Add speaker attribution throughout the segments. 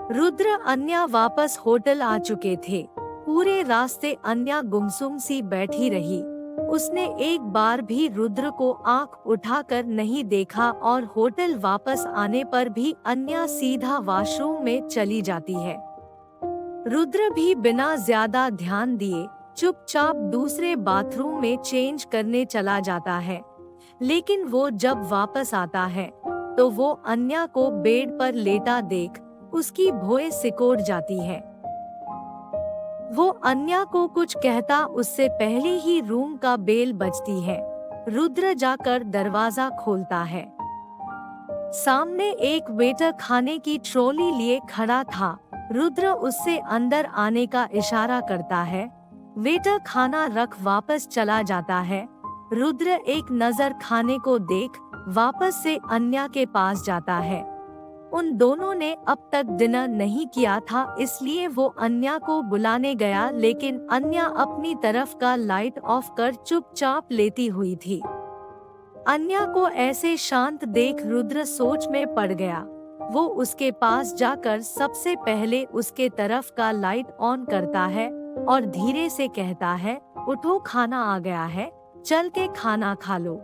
Speaker 1: रुद्र अन्या वापस होटल आ चुके थे। पूरे रास्ते अन्या गुमसुम सी बैठी रही। उसने एक बार भी रुद्र को आंख उठाकर नहीं देखा और होटल वापस आने पर भी अन्या सीधा वॉशरूम में चली जाती है। रुद्र भी बिना ज्यादा ध्यान दिए चुपचाप दूसरे बाथरूम में चेंज करने चला जाता है। लेकिन वो जब वापस आता है तो वो अन्या को बेड पर लेटा देख उसकी भौहें सिकोड़ जाती है। वो अन्या को कुछ कहता उससे पहले ही रूम का बेल बजती है। रुद्र जाकर दरवाजा खोलता है। सामने एक वेटर खाने की ट्रॉली लिए खड़ा था। रुद्र उससे अंदर आने का इशारा करता है। वेटर खाना रख वापस चला जाता है। रुद्र एक नजर खाने को देख वापस से अन्या के पास जाता है। उन दोनों ने अब तक डिनर नहीं किया था, इसलिए वो अन्या को बुलाने गया, लेकिन अन्या अपनी तरफ का लाइट ऑफ कर चुपचाप लेटी हुई थी। अन्या को ऐसे शांत देख रुद्र सोच में पड़ गया। वो उसके पास जाकर सबसे पहले उसके तरफ का लाइट ऑन करता है और धीरे से कहता है, उठो, खाना आ गया है, चल के खाना खा लो।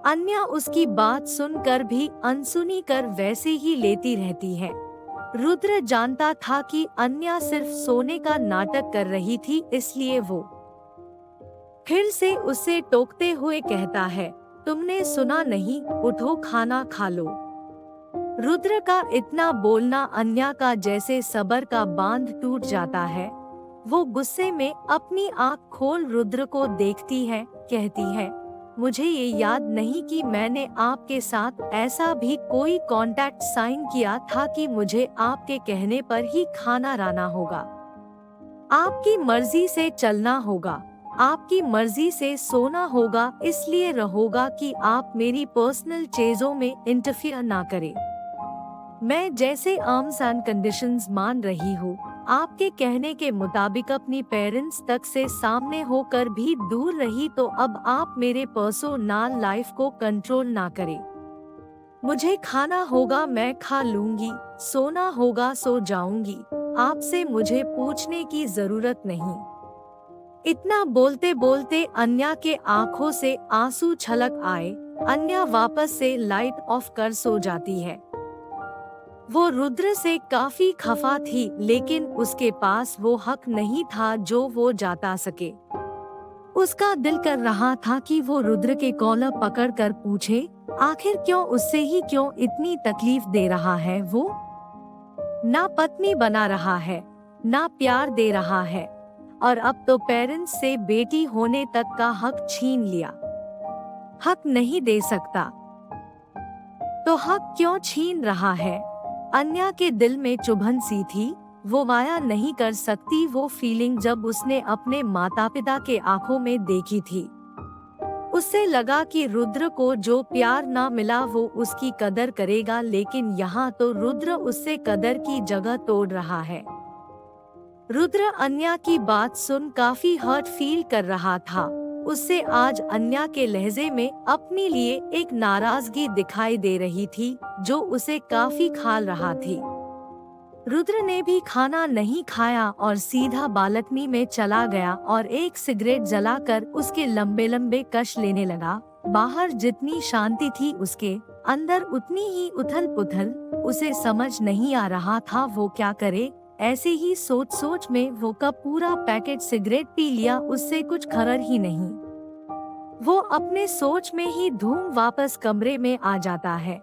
Speaker 1: अन्या उसकी बात सुनकर भी अनसुनी कर वैसे ही लेती रहती है। रुद्र जानता था कि अन्या सिर्फ सोने का नाटक कर रही थी, इसलिए वो फिर से उसे टोकते हुए कहता है, तुमने सुना नहीं, उठो खाना खा लो। रुद्र का इतना बोलना अन्या का जैसे सबर का बांध टूट जाता है। वो गुस्से में अपनी आंख खोल रुद्र को देखती है, कहती है, मुझे ये याद नहीं कि मैंने आपके साथ ऐसा भी कोई कॉन्ट्रैक्ट साइन किया था कि मुझे आपके कहने पर ही खाना लाना होगा। आपकी मर्जी से चलना होगा, आपकी मर्जी से सोना होगा, इसलिए रहोगा कि आप मेरी पर्सनल चीजों में इंटरफियर ना करें। मैं जैसे टर्म्स एंड कंडीशंस मान रही हूँ, आपके कहने के मुताबिक अपनी पेरेंट्स तक से सामने होकर भी दूर रही, तो अब आप मेरे पर्सनल लाइफ को कंट्रोल ना करें। मुझे खाना होगा, मैं खा लूंगी, सोना होगा, सो जाऊंगी, आपसे मुझे पूछने की जरूरत नहीं। इतना बोलते बोलते अन्या के आंखों से आंसू छलक आए। अन्या वापस से लाइट ऑफ कर सो जाती है। वो रुद्र से काफी खफा थी, लेकिन उसके पास वो हक नहीं था जो वो जता सके। उसका दिल कर रहा था कि वो रुद्र के कॉलर पकड़कर पूछे, आखिर क्यों, उससे ही क्यों इतनी तकलीफ दे रहा है। वो ना पत्नी बना रहा है, ना प्यार दे रहा है, और अब तो पेरेंट्स से बेटी होने तक का हक छीन लिया। हक नहीं दे सकता तो हक क्यों छीन रहा है। अन्या के दिल में चुभन सी थी। वो माया नहीं कर सकती वो फीलिंग जब उसने अपने माता पिता के आंखों में देखी थी। उससे लगा कि रुद्र को जो प्यार ना मिला वो उसकी कदर करेगा, लेकिन यहाँ तो रुद्र उससे कदर की जगह तोड़ रहा है। रुद्र अन्या की बात सुन काफी हर्ट फील कर रहा था। उससे आज अन्या के लहजे में अपने लिए एक नाराजगी दिखाई दे रही थी जो उसे काफी खाल रहा थी। रुद्र ने भी खाना नहीं खाया और सीधा बालकनी में चला गया और एक सिगरेट जलाकर उसके लंबे लंबे कश लेने लगा। बाहर जितनी शांति थी उसके अंदर उतनी ही उथल पुथल। उसे समझ नहीं आ रहा था वो क्या करे। ऐसे ही सोच सोच में वो कब पूरा पैकेट सिगरेट पी लिया, उससे कुछ खबर ही नहीं। वो अपने सोच में ही धूम वापस कमरे में आ जाता है।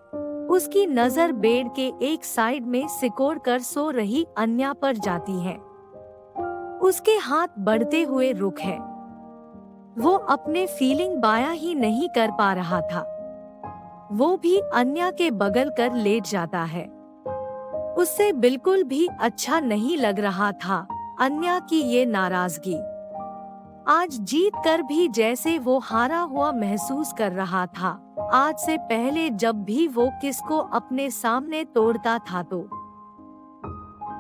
Speaker 1: उसकी नजर बेड के एक साइड में सिकोड़ कर सो रही अन्या पर जाती है। उसके हाथ बढ़ते हुए रुक है। वो अपने फीलिंग बायां ही नहीं कर पा रहा था। वो भी अन्या के बगल कर लेट जाता है। उससे बिल्कुल भी अच्छा नहीं लग रहा था अन्या की ये नाराजगी। आज जीत कर भी जैसे वो हारा हुआ महसूस कर रहा था। आज से पहले जब भी वो किसको अपने सामने तोड़ता था तो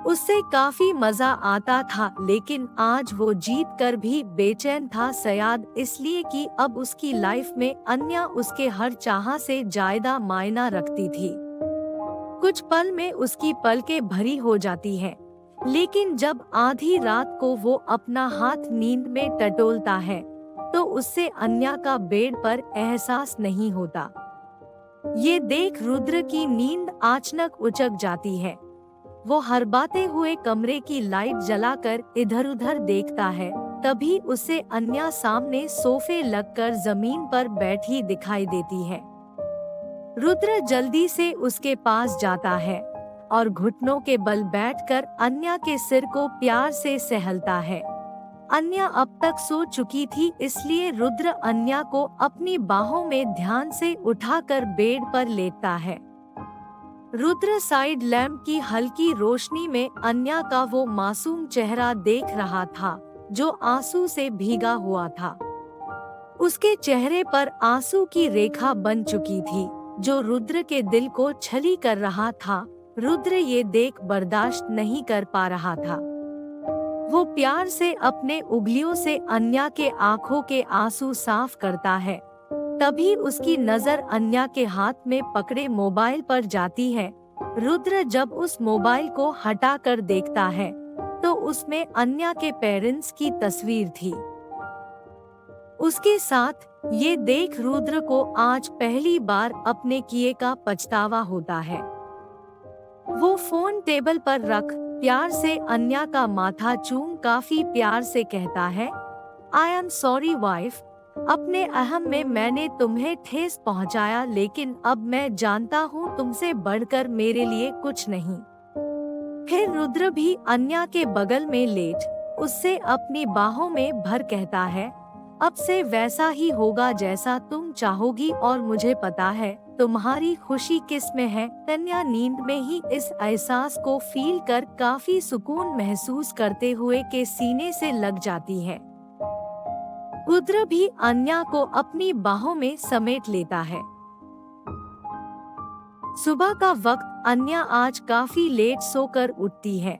Speaker 1: उससे काफी मजा आता था, लेकिन आज वो जीत कर भी बेचैन था, शायद इसलिए कि अब उसकी लाइफ में अन्या उसके हर चाह से ज्यादा मायना रखती थी। कुछ पल में उसकी पलकें भरी हो जाती हैं, लेकिन जब आधी रात को वो अपना हाथ नींद में टटोलता है तो उससे अन्या का बेड पर एहसास नहीं होता। ये देख रुद्र की नींद अचानक उचक जाती है। वो हड़बड़ाते हुए कमरे की लाइट जलाकर इधर-उधर देखता है। तभी उसे अन्या सामने सोफे लगकर जमीन पर बैठी दिखाई देती है। रुद्र जल्दी से उसके पास जाता है और घुटनों के बल बैठकर अन्या के सिर को प्यार से सहलता है। अन्या अब तक सो चुकी थी, इसलिए रुद्र अन्या को अपनी बाहों में ध्यान से उठाकर बेड पर लेटता है। रुद्र साइड लैंप की हल्की रोशनी में अन्या का वो मासूम चेहरा देख रहा था जो आंसू से भीगा हुआ था। उसके चेहरे पर आंसू की रेखा बन चुकी थी जो रुद्र के दिल को छली कर रहा था। रुद्र ये देख बर्दाश्त नहीं कर पा रहा था। वो प्यार से अपने उंगलियों से अन्या के आंखों के आंसू साफ करता है। तभी उसकी नजर अन्या के हाथ में पकड़े मोबाइल पर जाती है। रुद्र जब उस मोबाइल को हटाकर देखता है तो उसमें अन्या के पेरेंट्स की तस्वीर थी। उसके साथ ये देख रुद्र को आज पहली बार अपने किए का पछतावा होता है। वो फोन टेबल पर रख प्यार से अन्या का माथा चूम काफी प्यार से कहता है, आई एम सॉरी वाइफ, अपने अहम में मैंने तुम्हें ठेस पहुंचाया, लेकिन अब मैं जानता हूँ तुमसे बढ़कर मेरे लिए कुछ नहीं। फिर रुद्र भी अन्या के बगल में लेट उससे अपनी बाहों में भर कहता है, अब से वैसा ही होगा जैसा तुम चाहोगी और मुझे पता है तुम्हारी खुशी किस में है। अन्या नींद में ही इस एहसास को फील कर काफी सुकून महसूस करते हुए के सीने से लग जाती है। रुद्र भी अन्या को अपनी बाहों में समेट लेता है। सुबह का वक्त अन्या आज काफी लेट सोकर उठती है।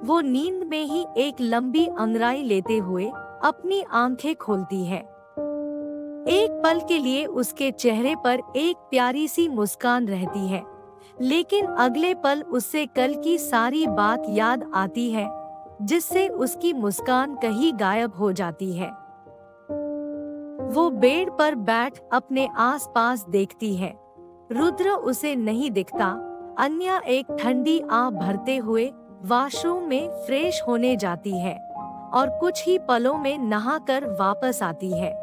Speaker 1: वो नींद में ही एक लंबी अंगड़ाई लेते हुए अपनी आंखें खोलती है। एक पल के लिए उसके चेहरे पर एक प्यारी सी मुस्कान रहती है, लेकिन अगले पल उससे कल की सारी बात याद आती है, जिससे उसकी मुस्कान कहीं गायब हो जाती है। वो बेड पर बैठ अपने आसपास देखती है। रुद्र उसे नहीं दिखता। अन्या एक ठंडी आह भरते हुए वॉशरूम में फ्रेश होने जाती है और कुछ ही पलों में नहाकर वापस आती है।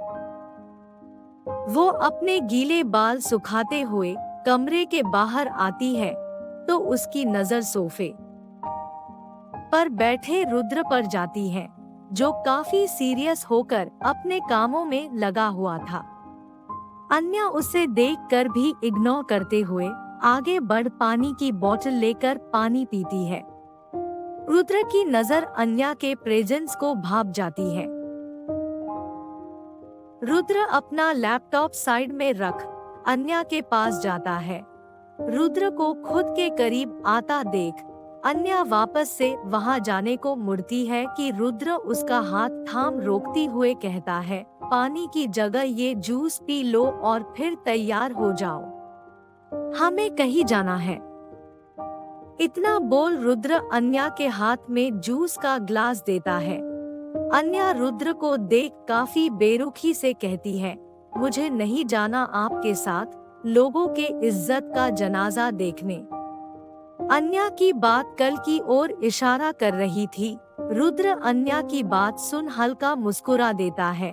Speaker 1: वो अपने गीले बाल सुखाते हुए कमरे के बाहर आती है तो उसकी नजर सोफे पर बैठे रुद्र पर जाती है, जो काफी सीरियस होकर अपने कामों में लगा हुआ था। अन्या उसे देखकर भी इग्नोर करते हुए आगे बढ़ पानी की बोतल लेकर पानी पीती है। रुद्र की नजर अन्या के प्रेजेंस को भाप जाती है। रुद्र अपना लैपटॉप साइड में रख अन्या के पास जाता है। रुद्र को खुद के करीब आता देख अन्या वापस से वहां जाने को मुड़ती है कि रुद्र उसका हाथ थाम रोकती हुए कहता है, पानी की जगह ये जूस पी लो और फिर तैयार हो जाओ, हमें कहीं जाना है। इतना बोल रुद्र अन्या के हाथ में जूस का ग्लास देता है। अन्या रुद्र को देख काफी बेरुखी से कहती है, मुझे नहीं जाना आपके साथ लोगों के इज्जत का जनाजा देखने। अन्या की बात कल की ओर इशारा कर रही थी। रुद्र अन्या की बात सुन हल्का मुस्कुरा देता है।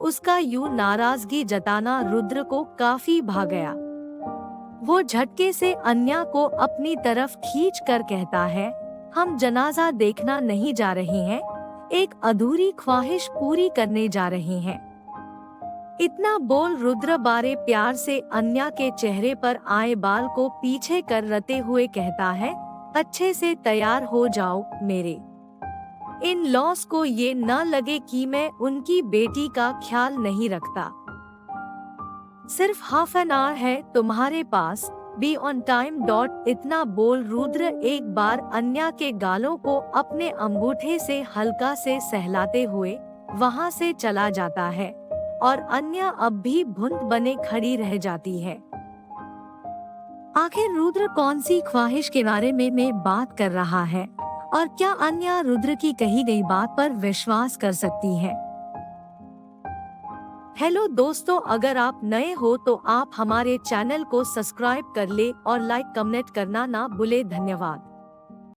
Speaker 1: उसका यूं नाराजगी जताना रुद्र को काफी भा गया। वो झटके से अन्या को अपनी तरफ खींच कर कहता है, हम जनाजा देखना नहीं जा रहे हैं, एक अधूरी ख्वाहिश पूरी करने जा रहे हैं। इतना बोल रुद्र बारे प्यार से अन्या के चेहरे पर आए बाल को पीछे कर रते हुए कहता है, अच्छे से तैयार हो जाओ मेरे इन लॉस को ये न लगे कि मैं उनकी बेटी का ख्याल नहीं रखता। सिर्फ हाफ एन आवर है तुम्हारे पास, बी ऑन टाइम डॉट। इतना बोल रुद्र एक बार अन्या के गालों को अपने अंगूठे से हल्का से सहलाते हुए वहां से चला जाता है और अन्या अब भी भुंद बने खड़ी रह जाती है। आखिर रुद्र कौन सी ख्वाहिश के बारे में बात कर रहा है और क्या अन्या रुद्र की कही गई बात पर विश्वास कर सकती है? हेलो दोस्तों, अगर आप नए हो तो आप हमारे चैनल को सब्सक्राइब कर ले और लाइक कमेंट करना ना भूले। धन्यवाद।